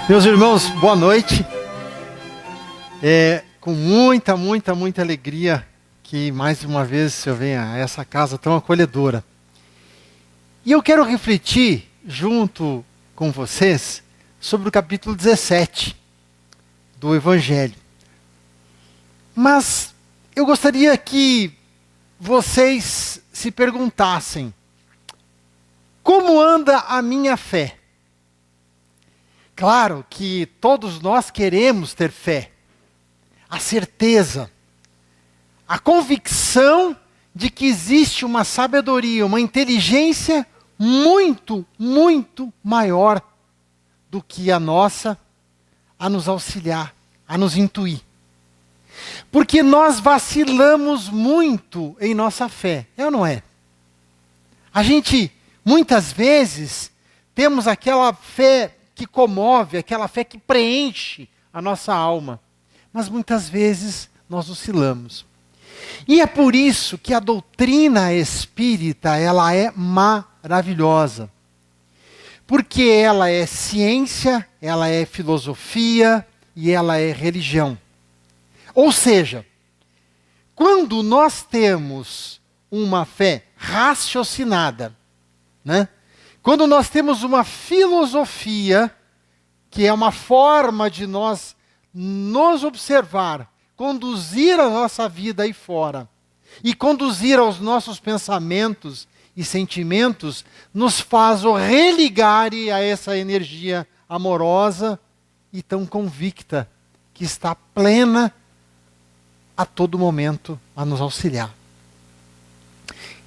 Meus irmãos, boa noite. É com muita alegria que mais uma vez eu venho a essa casa tão acolhedora. E eu quero refletir junto com vocês sobre o capítulo 17 do Evangelho. Mas eu gostaria que vocês se perguntassem: como anda a minha fé? Claro que todos nós queremos ter fé, a certeza, a convicção de que existe uma sabedoria, uma inteligência muito maior do que a nossa, a nos auxiliar, a nos intuir. Porque nós vacilamos muito em nossa fé, é ou não é? A gente, muitas vezes, temos aquela fé que comove, aquela fé que preenche a nossa alma. Mas muitas vezes nós oscilamos. E é por isso que a doutrina espírita, ela é maravilhosa. Porque ela é ciência, ela é filosofia e ela é religião. Ou seja, quando nós temos uma fé raciocinada, né? Quando nós temos uma filosofia, que é uma forma de nós nos observar, conduzir a nossa vida aí fora, e conduzir aos nossos pensamentos e sentimentos, nos faz o religar a essa energia amorosa e tão convicta, que está plena a todo momento a nos auxiliar.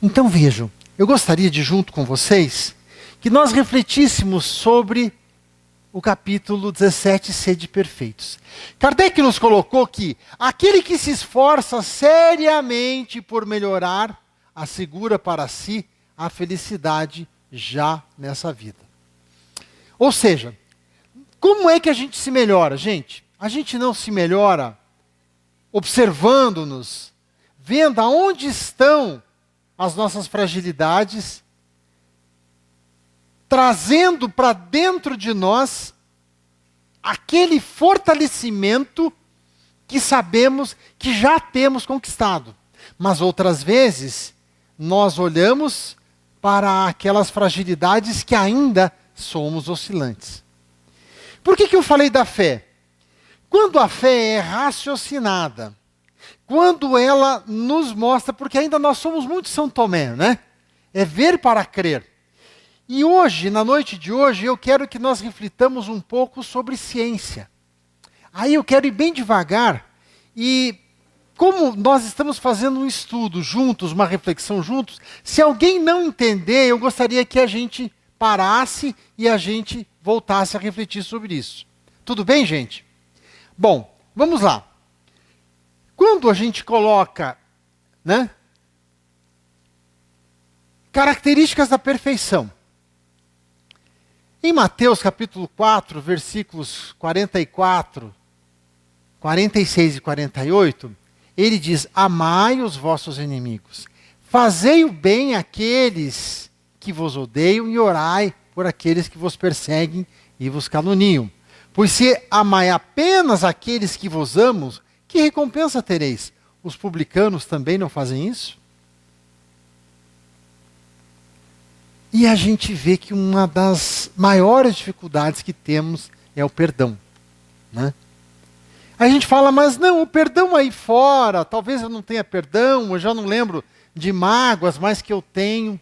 Então vejam, eu gostaria de, junto com vocês, que nós refletíssemos sobre o capítulo 17, Sede Perfeitos. Kardec nos colocou que aquele que se esforça seriamente por melhorar, assegura para si a felicidade já nessa vida. Ou seja, como é que a gente se melhora, gente? A gente não se melhora observando-nos, vendo aonde estão as nossas fragilidades, trazendo para dentro de nós aquele fortalecimento que sabemos que já temos conquistado. Mas outras vezes, nós olhamos para aquelas fragilidades que ainda somos oscilantes. Por que eu falei da fé? Quando a fé é raciocinada, quando ela nos mostra, porque ainda nós somos muito São Tomé, né? É ver para crer. E hoje, na noite de hoje, eu quero que nós reflitamos um pouco sobre ciência. Aí eu quero ir bem devagar, e como nós estamos fazendo um estudo juntos, uma reflexão juntos, se alguém não entender, eu gostaria que a gente parasse e a gente voltasse a refletir sobre isso. Tudo bem, gente? Bom, vamos lá. Quando a gente coloca, né, características da perfeição, em Mateus capítulo 4, versículos 44, 46 e 48, ele diz: amai os vossos inimigos, fazei o bem àqueles que vos odeiam e orai por aqueles que vos perseguem e vos caluniam. Pois se amai apenas aqueles que vos amam, que recompensa tereis? Os publicanos também não fazem isso? E a gente vê que uma das maiores dificuldades que temos é o perdão, né? A gente fala, mas não, o perdão aí fora, talvez eu não tenha perdão, eu já não lembro de mágoas mais que eu tenho.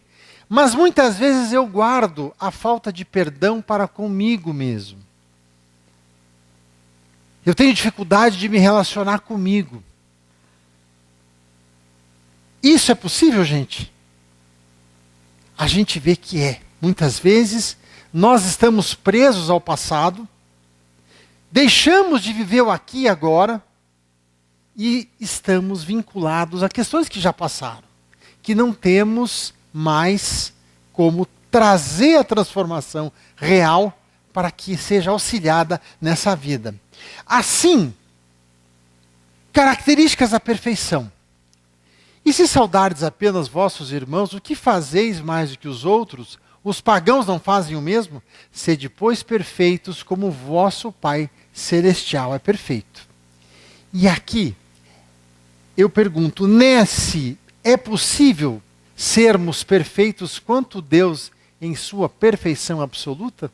Mas muitas vezes eu guardo a falta de perdão para comigo mesmo. Eu tenho dificuldade de me relacionar comigo. Isso é possível, gente? A gente vê que é. Muitas vezes, nós estamos presos ao passado, deixamos de viver o aqui e agora, e estamos vinculados a questões que já passaram, que não temos mais como trazer a transformação real para que seja auxiliada nessa vida. Assim, características da perfeição. E se saudardes apenas vossos irmãos, o que fazeis mais do que os outros? Os pagãos não fazem o mesmo? Sede, pois, perfeitos, como o vosso Pai Celestial é perfeito. E aqui, eu pergunto, é possível sermos perfeitos quanto Deus em sua perfeição absoluta?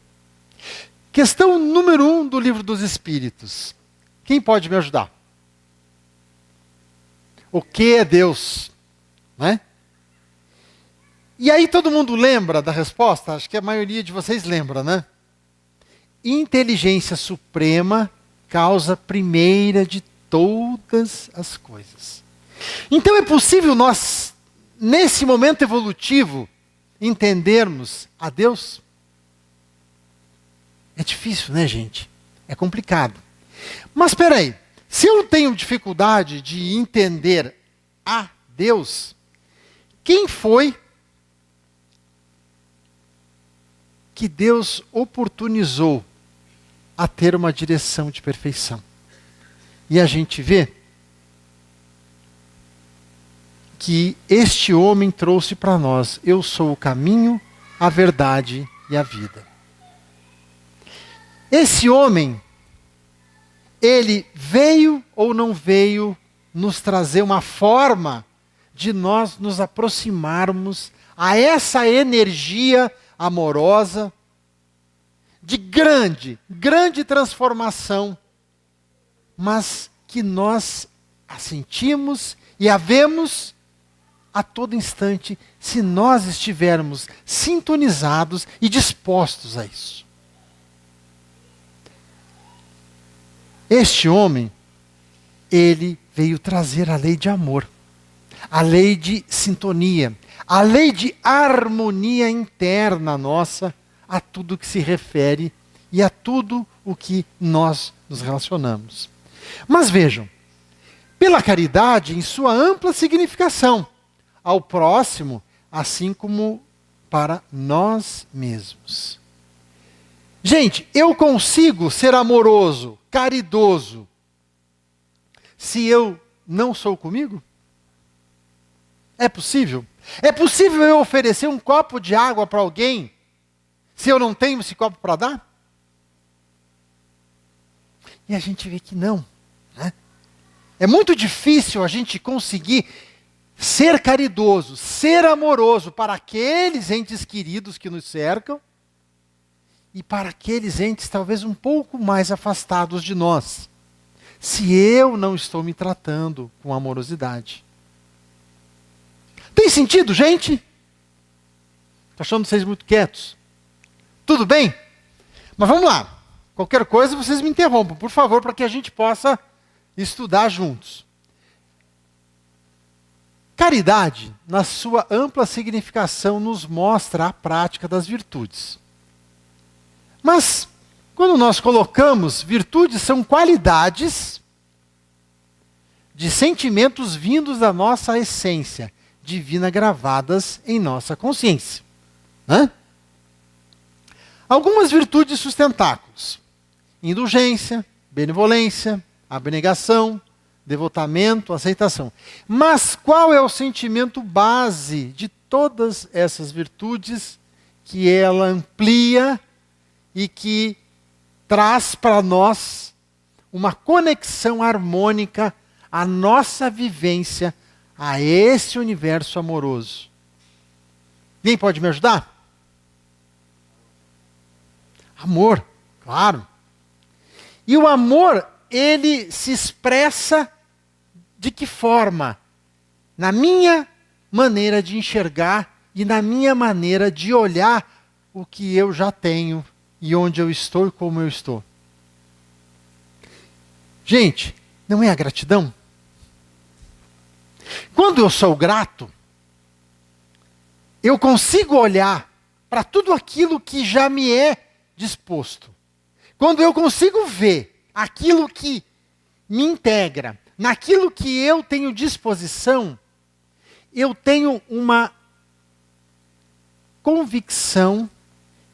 Questão número 1 do Livro dos Espíritos. Quem pode me ajudar? O que é Deus? Não é? E aí todo mundo lembra da resposta? Acho que a maioria de vocês lembra, né? Inteligência suprema, causa primeira de todas as coisas. Então é possível nós, nesse momento evolutivo, entendermos a Deus? É difícil, né, gente? É complicado. Mas espera aí, se eu tenho dificuldade de entender a Deus, quem foi que Deus oportunizou a ter uma direção de perfeição? E a gente vê que este homem trouxe para nós: eu sou o caminho, a verdade e a vida. Esse homem, ele veio ou não veio nos trazer uma forma de nós nos aproximarmos a essa energia amorosa de grande transformação, mas que nós a sentimos e a vemos a todo instante, se nós estivermos sintonizados e dispostos a isso. Este homem, ele veio trazer a lei de amor, a lei de sintonia, a lei de harmonia interna nossa a tudo que se refere e a tudo o que nós nos relacionamos. Mas vejam, pela caridade em sua ampla significação, ao próximo, assim como para nós mesmos. Gente, eu consigo ser amoroso, caridoso, se eu não sou comigo? É possível? É possível eu oferecer um copo de água para alguém, se eu não tenho esse copo para dar? E a gente vê que não, né? É muito difícil a gente conseguir ser caridoso, ser amoroso para aqueles entes queridos que nos cercam e para aqueles entes talvez um pouco mais afastados de nós, se eu não estou me tratando com amorosidade. Tem sentido, gente? Estou achando vocês muito quietos. Tudo bem? Mas vamos lá. Qualquer coisa vocês me interrompam, por favor, para que a gente possa estudar juntos. Caridade, na sua ampla significação, nos mostra a prática das virtudes. Mas, quando nós colocamos virtudes, são qualidades de sentimentos vindos da nossa essência divina, gravadas em nossa consciência. Hã? Algumas virtudes sustentáculos: indulgência, benevolência, abnegação, devotamento, aceitação. Mas qual é o sentimento base de todas essas virtudes que ela amplia e que traz para nós uma conexão harmônica à nossa vivência, a esse universo amoroso? Quem pode me ajudar? Amor, claro. E o amor, ele se expressa de que forma? Na minha maneira de enxergar e na minha maneira de olhar o que eu já tenho e onde eu estou e como eu estou. Gente, não é a gratidão? Quando eu sou grato, eu consigo olhar para tudo aquilo que já me é disposto. Quando eu consigo ver aquilo que me integra, naquilo que eu tenho disposição, eu tenho uma convicção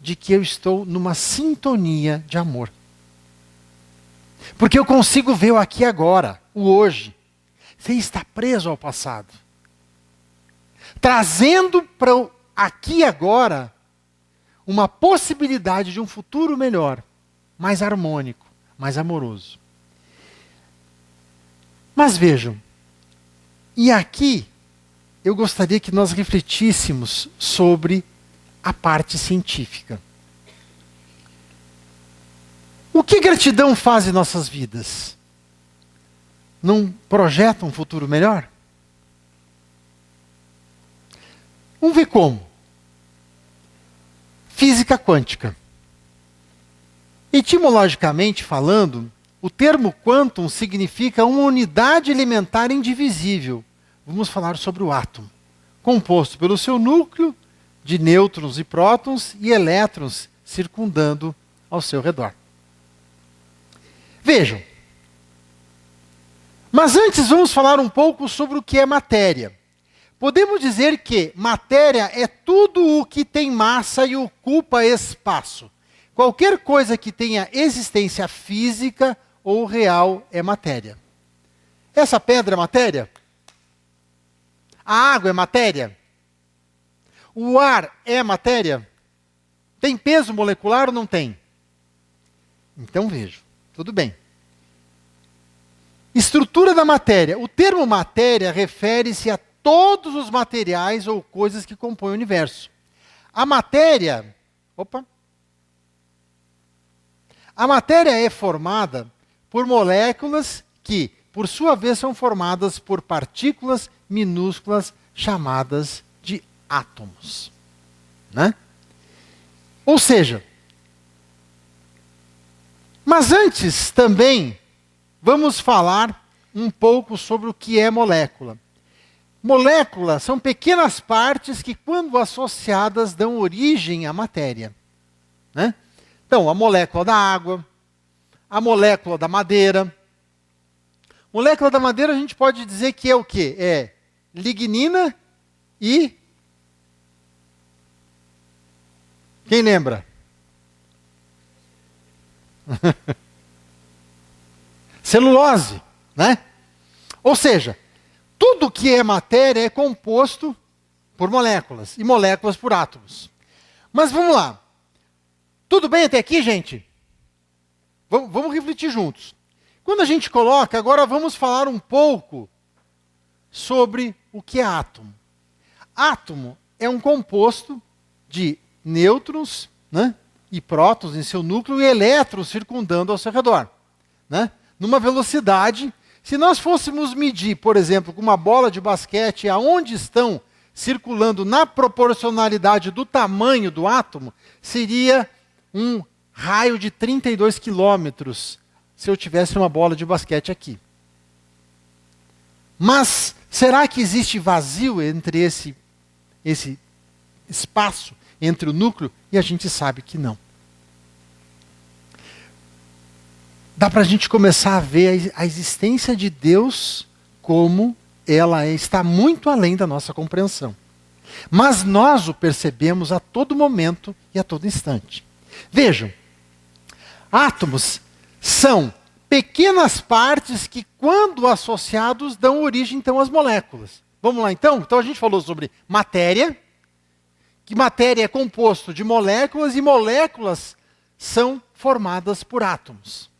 de que eu estou numa sintonia de amor. Porque eu consigo ver o aqui e agora, o hoje. Você está preso ao passado. Trazendo para o aqui e agora uma possibilidade de um futuro melhor, mais harmônico, mais amoroso. Mas vejam, e aqui eu gostaria que nós refletíssemos sobre a parte científica. O que gratidão faz em nossas vidas? Não projeta um futuro melhor? Vamos ver como. Física quântica. Etimologicamente falando, o termo quantum significa uma unidade elementar indivisível. Vamos falar sobre o átomo, composto pelo seu núcleo de nêutrons e prótons e elétrons circundando ao seu redor. Vejam. Mas antes vamos falar um pouco sobre o que é matéria. Podemos dizer que matéria é tudo o que tem massa e ocupa espaço. Qualquer coisa que tenha existência física ou real é matéria. Essa pedra é matéria? A água é matéria? O ar é matéria? Tem peso molecular ou não tem? Então vejo, tudo bem. Estrutura da matéria. O termo matéria refere-se a todos os materiais ou coisas que compõem o universo. A matéria é formada por moléculas que, por sua vez, são formadas por partículas minúsculas chamadas de átomos. Né? Ou seja, mas antes também vamos falar um pouco sobre o que é molécula. Moléculas são pequenas partes que, quando associadas, dão origem à matéria. Né? Então, a molécula da água, a molécula da madeira. Molécula da madeira a gente pode dizer que é o quê? É lignina e... Quem lembra? Celulose, né? Ou seja, tudo que é matéria é composto por moléculas, e moléculas por átomos. Mas vamos lá. Tudo bem até aqui, gente? Vamos refletir juntos. Quando a gente coloca, agora vamos falar um pouco sobre o que é átomo. Átomo é um composto de nêutrons, né, e prótons em seu núcleo e elétrons circundando ao seu redor. Né? Numa velocidade, se nós fôssemos medir, por exemplo, com uma bola de basquete, aonde estão circulando na proporcionalidade do tamanho do átomo, seria um raio de 32 quilômetros, se eu tivesse uma bola de basquete aqui. Mas, será que existe vazio entre esse espaço, entre o núcleo? E a gente sabe que não. Dá para a gente começar a ver a existência de Deus como ela está muito além da nossa compreensão. Mas nós o percebemos a todo momento e a todo instante. Vejam, átomos são pequenas partes que, quando associados, dão origem, então, às moléculas. Vamos lá, então? Então, a gente falou sobre matéria, que matéria é composto de moléculas, e moléculas são formadas por átomos.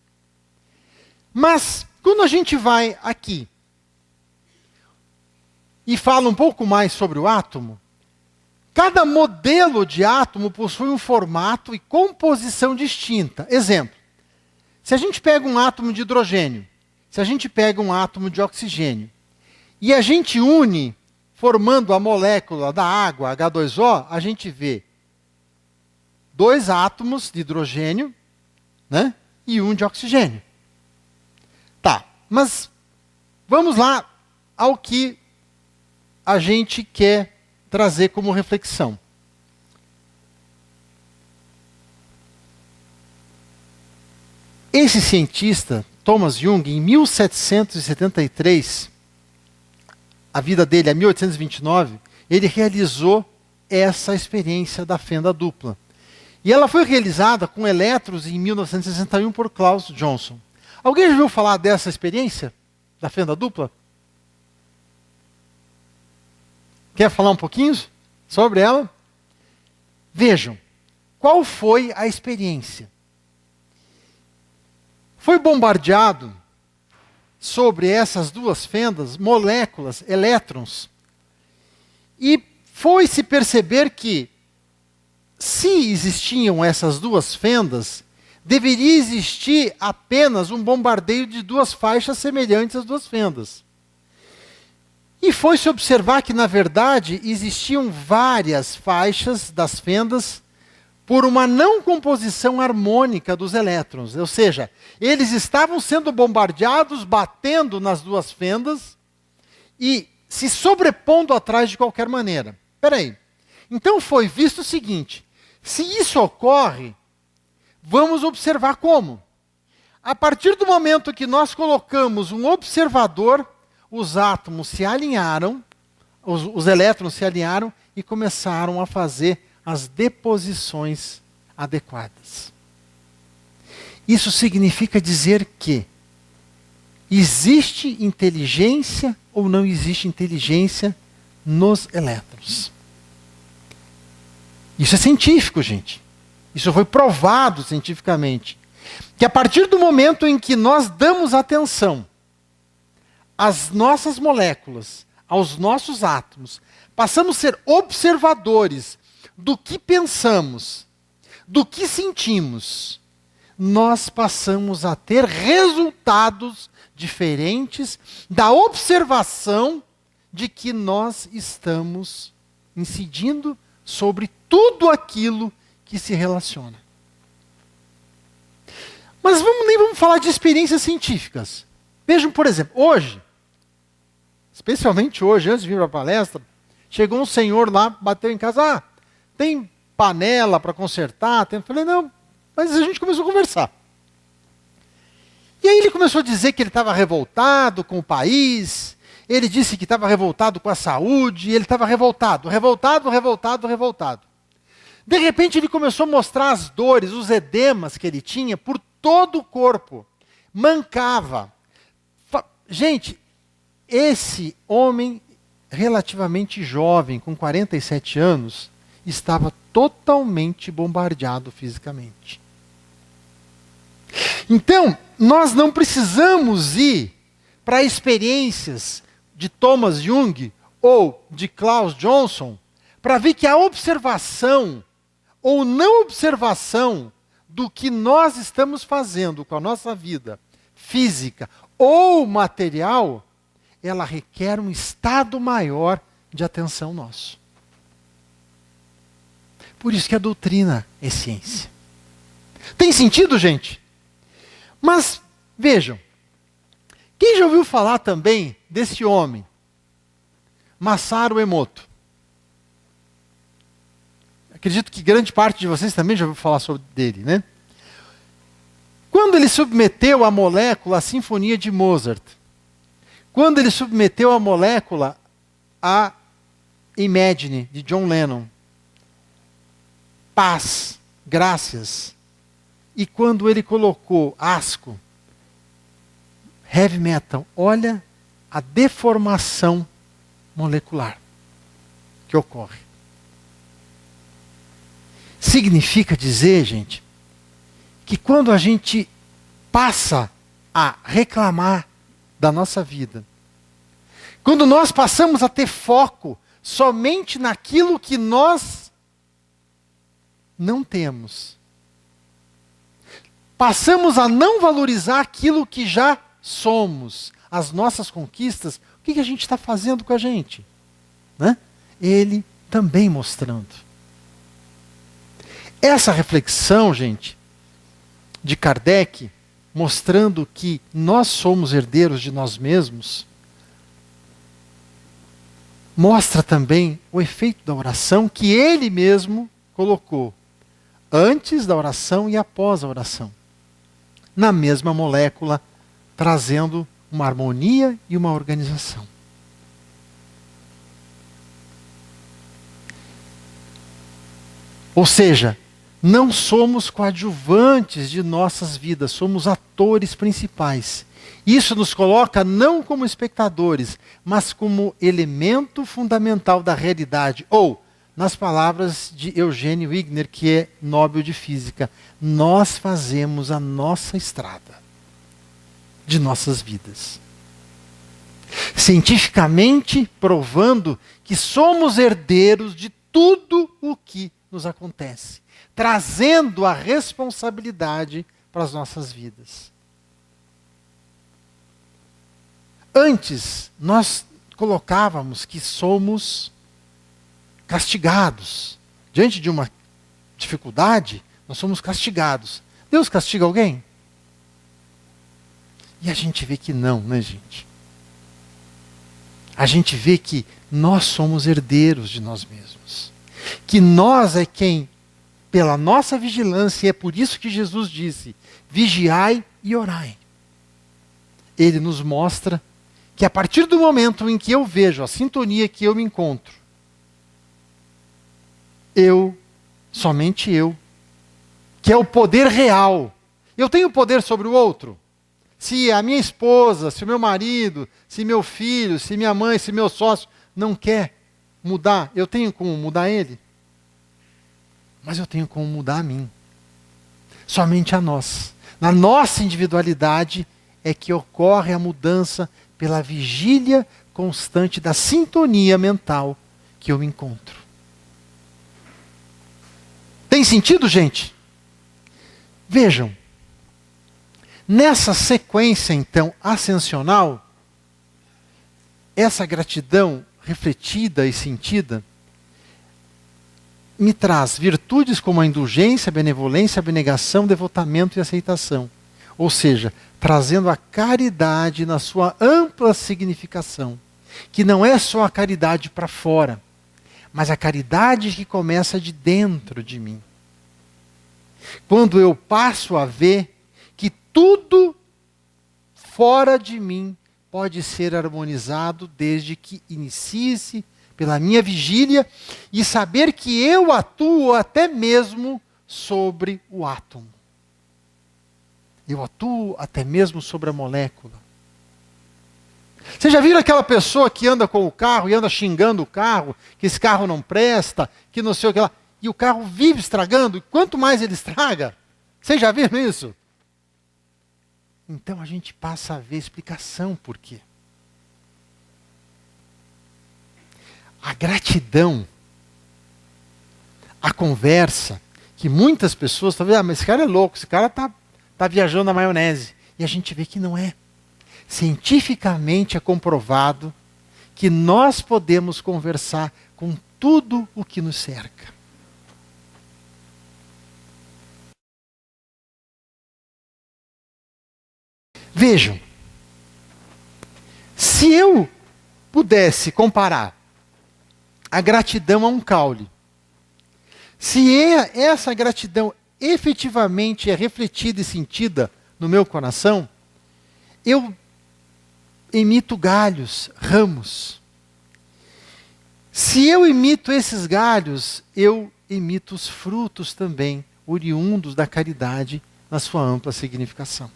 Mas, quando a gente vai aqui e fala um pouco mais sobre o átomo, cada modelo de átomo possui um formato e composição distinta. Exemplo, se a gente pega um átomo de hidrogênio, se a gente pega um átomo de oxigênio, e a gente une, formando a molécula da água, H2O, a gente vê 2 átomos de hidrogênio, né, e um de oxigênio. Tá, mas vamos lá ao que a gente quer trazer como reflexão. Esse cientista, Thomas Jung, em 1773, a vida dele é 1829, ele realizou essa experiência da fenda dupla. E ela foi realizada com elétrons em 1961 por Claus Johnson. Alguém já ouviu falar dessa experiência da fenda dupla? Quer falar um pouquinho sobre ela? Vejam, qual foi a experiência? Foi bombardeado sobre essas duas fendas moléculas, elétrons, e foi-se perceber que, se existiam essas duas fendas, deveria existir apenas um bombardeio de duas faixas semelhantes às duas fendas. E foi-se observar que, na verdade, existiam várias faixas das fendas por uma não composição harmônica dos elétrons. Ou seja, eles estavam sendo bombardeados, batendo nas duas fendas e se sobrepondo atrás de qualquer maneira. Espera aí. Então foi visto o seguinte: se isso ocorre, vamos observar como. A partir do momento que nós colocamos um observador, os átomos se alinharam, os elétrons se alinharam e começaram a fazer as deposições adequadas. Isso significa dizer que existe inteligência ou não existe inteligência nos elétrons. Isso é científico, gente. Isso foi provado cientificamente. Que a partir do momento em que nós damos atenção às nossas moléculas, aos nossos átomos, passamos a ser observadores do que pensamos, do que sentimos, nós passamos a ter resultados diferentes da observação de que nós estamos incidindo sobre tudo aquilo que se relaciona. Mas nem vamos falar de experiências científicas. Vejam, por exemplo, hoje, especialmente hoje, antes de vir para a palestra, chegou um senhor lá, bateu em casa, tem panela para consertar? Eu falei, não, mas a gente começou a conversar. E aí ele começou a dizer que ele estava revoltado com o país, ele disse que estava revoltado com a saúde, ele estava revoltado. De repente ele começou a mostrar as dores, os edemas que ele tinha por todo o corpo. Mancava. Gente, esse homem relativamente jovem, com 47 anos, estava totalmente bombardeado fisicamente. Então, nós não precisamos ir para experiências de Thomas Jung ou de Klaus Johnson para ver que a observação ou não observação do que nós estamos fazendo com a nossa vida física ou material, ela requer um estado maior de atenção nosso. Por isso que a doutrina é ciência. Tem sentido, gente? Mas, vejam, quem já ouviu falar também desse homem, Masaru Emoto? Acredito que grande parte de vocês também já ouviu falar sobre dele, né? Quando ele submeteu a molécula à Sinfonia de Mozart, quando ele submeteu a molécula a Imagine, de John Lennon, paz, graças, e quando ele colocou asco, heavy metal, olha a deformação molecular que ocorre. Significa dizer, gente, que quando a gente passa a reclamar da nossa vida, quando nós passamos a ter foco somente naquilo que nós não temos, passamos a não valorizar aquilo que já somos, as nossas conquistas, o que a gente está fazendo com a gente? Né? Ele também mostrando. Essa reflexão, gente, de Kardec, mostrando que nós somos herdeiros de nós mesmos, mostra também o efeito da oração que ele mesmo colocou antes da oração e após a oração, na mesma molécula, trazendo uma harmonia e uma organização. Ou seja, não somos coadjuvantes de nossas vidas, somos atores principais. Isso nos coloca não como espectadores, mas como elemento fundamental da realidade, ou nas palavras de Eugênio Wigner, que é Nobel de Física, nós fazemos a nossa estrada de nossas vidas. Cientificamente provando que somos herdeiros de tudo o que nos acontece, trazendo a responsabilidade para as nossas vidas. Antes, nós colocávamos que somos castigados. Diante de uma dificuldade, nós somos castigados. Deus castiga alguém? E a gente vê que não, né, gente? A gente vê que nós somos herdeiros de nós mesmos. Que nós é quem, pela nossa vigilância, e é por isso que Jesus disse, vigiai e orai. Ele nos mostra que a partir do momento em que eu vejo a sintonia que eu me encontro, somente eu, que é o poder real. Eu tenho poder sobre o outro. Se a minha esposa, se o meu marido, se meu filho, se minha mãe, se meu sócio não quer mudar, eu tenho como mudar ele? Mas eu tenho como mudar a mim. Somente a nós. Na nossa individualidade é que ocorre a mudança pela vigília constante da sintonia mental que eu me encontro. Tem sentido, gente? Vejam, nessa sequência, então, ascensional, essa gratidão refletida e sentida me traz virtudes como a indulgência, a benevolência, a abnegação, devotamento e aceitação. Ou seja, trazendo a caridade na sua ampla significação, que não é só a caridade para fora, mas a caridade que começa de dentro de mim. Quando eu passo a ver que tudo fora de mim pode ser harmonizado desde que inicie-se pela minha vigília e saber que eu atuo até mesmo sobre o átomo. Eu atuo até mesmo sobre a molécula. Vocês já viram aquela pessoa que anda com o carro e anda xingando o carro, que esse carro não presta, que não sei o que lá, e o carro vive estragando, e quanto mais ele estraga? Vocês já viram isso? Então a gente passa a ver explicação por quê. A gratidão, a conversa, que muitas pessoas estão vendo, mas esse cara é louco, esse cara está viajando na maionese. E a gente vê que não é. Cientificamente é comprovado que nós podemos conversar com tudo o que nos cerca. Vejam, se eu pudesse comparar a gratidão a um caule, se essa gratidão efetivamente é refletida e sentida no meu coração, eu emito galhos, ramos. Se eu emito esses galhos, eu emito os frutos também, oriundos da caridade na sua ampla significação.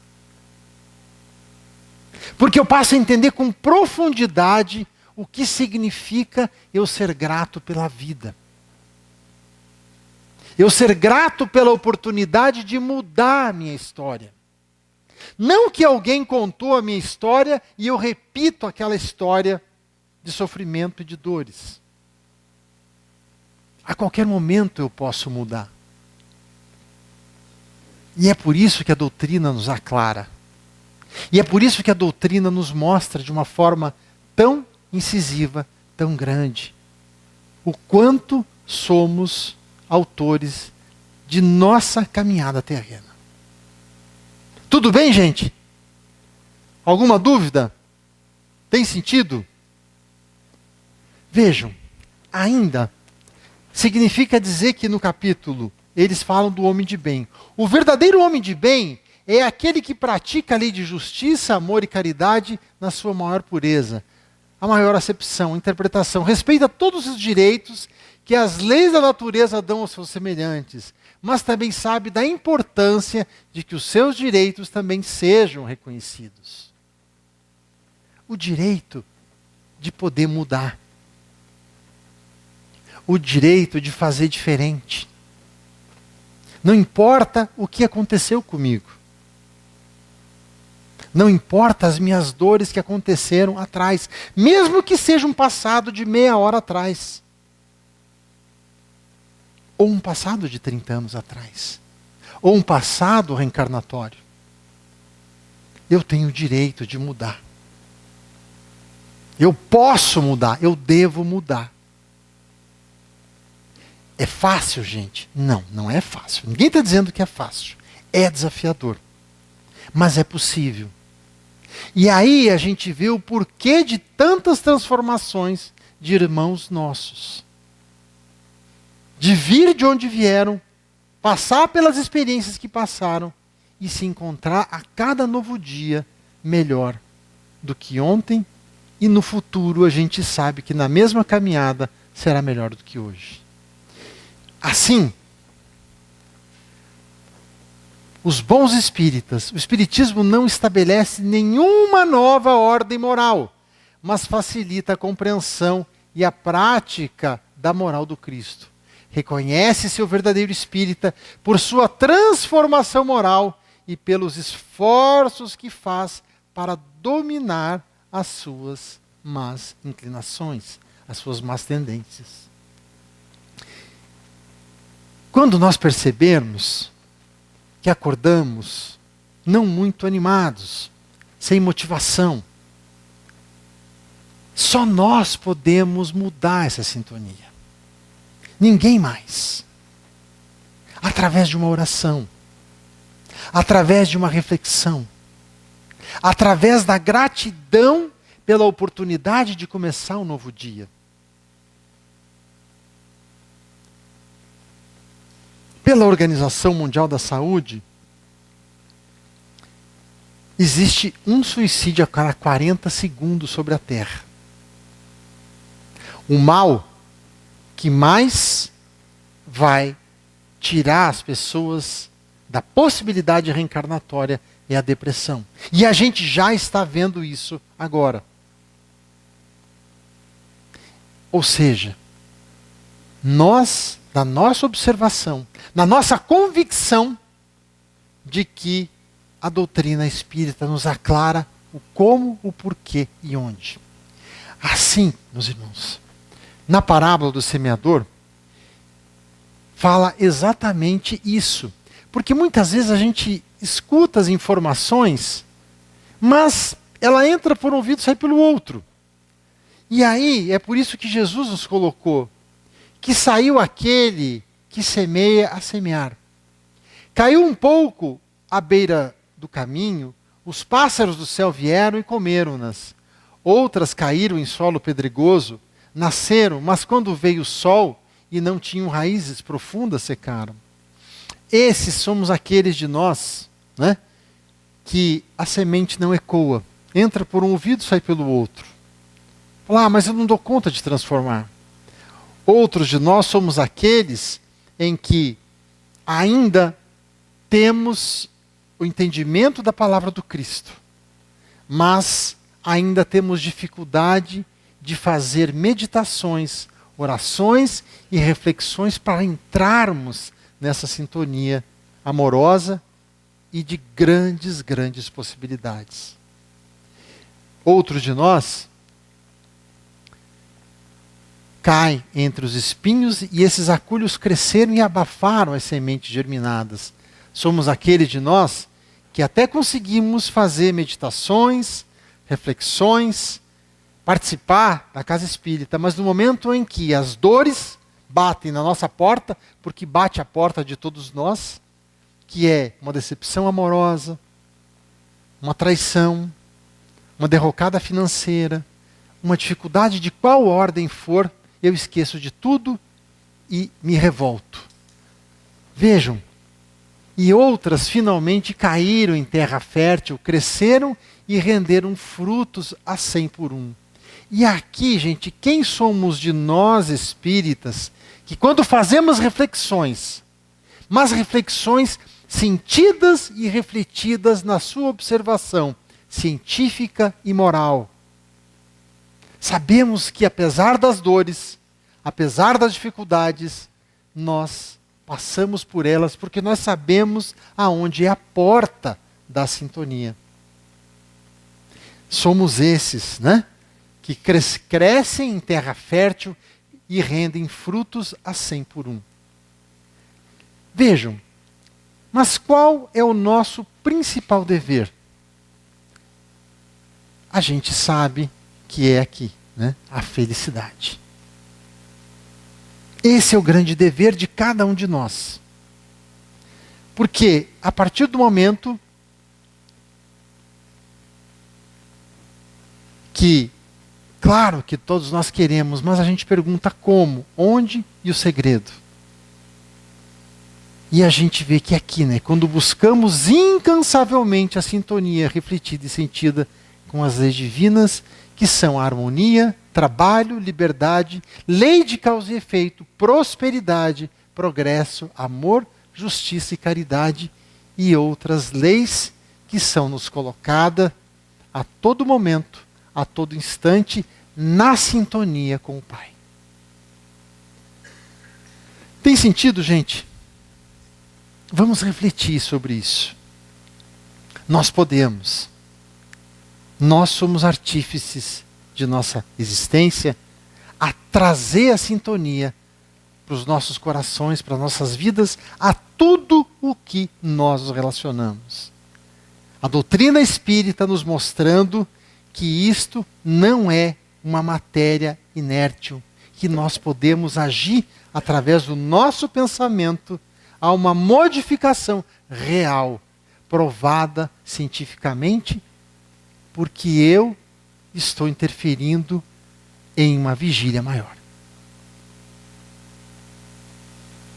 Porque eu passo a entender com profundidade o que significa eu ser grato pela vida. Eu ser grato pela oportunidade de mudar a minha história. Não que alguém contou a minha história e eu repito aquela história de sofrimento e de dores. A qualquer momento eu posso mudar. E é por isso que a doutrina nos aclara. E é por isso que a doutrina nos mostra de uma forma tão incisiva, tão grande, o quanto somos autores de nossa caminhada terrena. Tudo bem, gente? Alguma dúvida? Tem sentido? Vejam, ainda significa dizer que no capítulo eles falam do homem de bem. O verdadeiro homem de bem é aquele que pratica a lei de justiça, amor e caridade na sua maior pureza, a maior acepção, interpretação, respeita todos os direitos que as leis da natureza dão aos seus semelhantes, mas também sabe da importância de que os seus direitos também sejam reconhecidos. O direito de poder mudar. o direito de fazer diferente. Não importa o que aconteceu comigo. Não importa as minhas dores que aconteceram atrás, mesmo que seja um passado de meia hora atrás. Ou um passado de 30 anos atrás. Ou um passado reencarnatório. Eu tenho o direito de mudar. Eu posso mudar, eu devo mudar. É fácil, gente? Não, não é fácil. Ninguém está dizendo que é fácil. É desafiador. Mas é possível. E aí a gente vê o porquê de tantas transformações de irmãos nossos. De vir de onde vieram, passar pelas experiências que passaram e se encontrar a cada novo dia melhor do que ontem, e no futuro a gente sabe que na mesma caminhada será melhor do que hoje. Assim, os bons espíritas, o espiritismo não estabelece nenhuma nova ordem moral, mas facilita a compreensão e a prática da moral do Cristo. Reconhece seu verdadeiro espírita por sua transformação moral e pelos esforços que faz para dominar as suas más inclinações, as suas más tendências. Quando nós percebermos que acordamos não muito animados, sem motivação, só nós podemos mudar essa sintonia. Ninguém mais. Através de uma oração, através de uma reflexão, através da gratidão pela oportunidade de começar um novo dia. Pela Organização Mundial da Saúde, existe um suicídio a cada 40 segundos sobre a Terra. O mal que mais vai tirar as pessoas da possibilidade reencarnatória é a depressão. E a gente já está vendo isso agora. Ou seja, nós, na nossa observação, na nossa convicção de que a doutrina espírita nos aclara o como, o porquê e onde. Assim, meus irmãos, na parábola do semeador, fala exatamente isso. Porque muitas vezes a gente escuta as informações, mas ela entra por um ouvido e sai pelo outro. E aí, é por isso que Jesus nos colocou, que saiu aquele que semeia a semear. Caiu um pouco à beira do caminho, os pássaros do céu vieram e comeram-nas. Outras caíram em solo pedregoso, nasceram, mas quando veio o sol e não tinham raízes profundas, secaram. Esses somos aqueles de nós, né, que a semente não ecoa. Entra por um ouvido e sai pelo outro. Fala, mas eu não dou conta de transformar. Outros de nós somos aqueles em que ainda temos o entendimento da palavra do Cristo, mas ainda temos dificuldade de fazer meditações, orações e reflexões para entrarmos nessa sintonia amorosa e de grandes, grandes possibilidades. Outros de nós caem entre os espinhos e esses acúlios cresceram e abafaram as sementes germinadas. Somos aqueles de nós que até conseguimos fazer meditações, reflexões, participar da casa espírita, mas no momento em que as dores batem na nossa porta, porque bate a porta de todos nós, que é uma decepção amorosa, uma traição, uma derrocada financeira, uma dificuldade de qual ordem for, eu esqueço de tudo e me revolto. Vejam, e outras finalmente caíram em terra fértil, cresceram e renderam frutos a 100 por um. E aqui, gente, quem somos de nós espíritas, que quando fazemos reflexões, mas reflexões sentidas e refletidas na sua observação científica e moral, sabemos que apesar das dores, apesar das dificuldades, nós passamos por elas porque nós sabemos aonde é a porta da sintonia. Somos esses, né? Que crescem em terra fértil e rendem frutos a 100 por 1. Vejam, mas qual é o nosso principal dever? A gente sabe que é aqui, né? A felicidade. Esse é o grande dever de cada um de nós. Porque a partir do momento que, claro que todos nós queremos, mas a gente pergunta como, onde e o segredo. E a gente vê que aqui, né, quando buscamos incansavelmente a sintonia refletida e sentida com as leis divinas, que são a harmonia, trabalho, liberdade, lei de causa e efeito, prosperidade, progresso, amor, justiça e caridade e outras leis que são nos colocadas a todo momento, a todo instante, na sintonia com o Pai. Tem sentido, gente? Vamos refletir sobre isso. Nós podemos. Nós somos artífices de nossa existência a trazer a sintonia para os nossos corações, para as nossas vidas, a tudo o que nós nos relacionamos. A doutrina espírita nos mostrando que isto não é uma matéria inértil, que nós podemos agir através do nosso pensamento a uma modificação real, provada cientificamente, porque eu estou interferindo em uma vigília maior.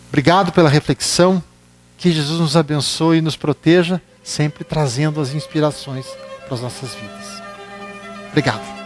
Obrigado pela reflexão, que Jesus nos abençoe e nos proteja, sempre trazendo as inspirações para as nossas vidas. Obrigado.